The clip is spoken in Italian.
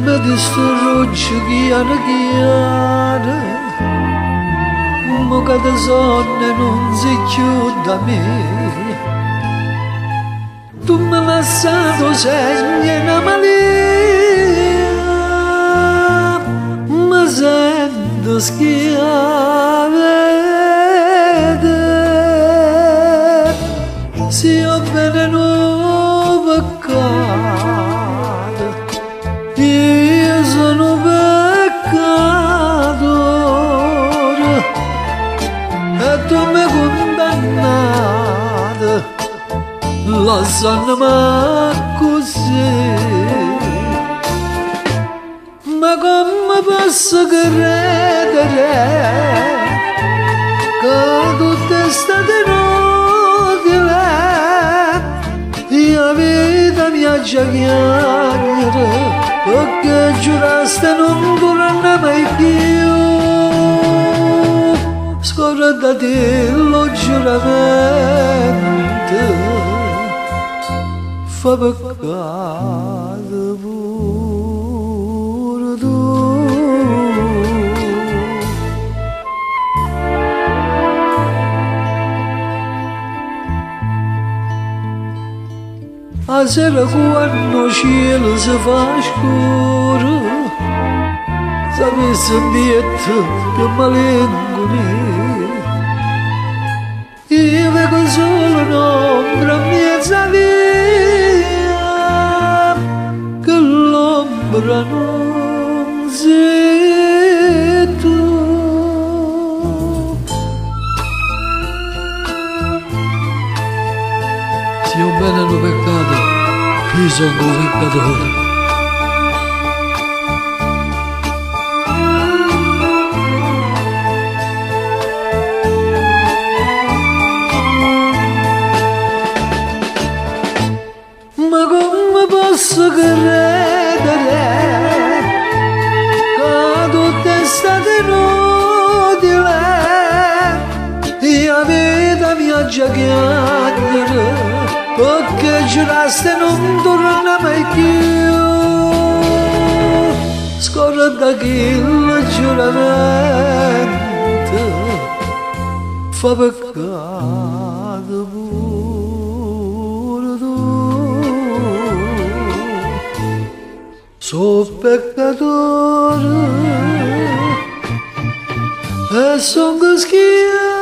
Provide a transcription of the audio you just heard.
me distruggi chiaro chiaro, ma cada sonne non si chiude a me. Tu mi hai lasciato segni in malia, mi sento schiavete. Se io veleno peccato, io sono peccatore e tu mi condannato, lasciandomi così. Ma come posso credere che tutto è stato inutile? La vita mi ha già chiaro, perché giuraste non torna mai più. Scordati lo giuramento, fa peccato pure tu. A sera quando il cielo si fa scuro, sapessi un bietto che malinconia. Io vedo solo un'ombra in mezza via, che l'ombra non sei tu. Se io bene hanno peccato, io sono un peccatore. Ma come posso credere che tutto è stato inutile? La vita mi ha già chiaro, perché giuraste non torna mai più. Scorda che il giuramento fa peccato pure tu. So peccatore e son schiavo.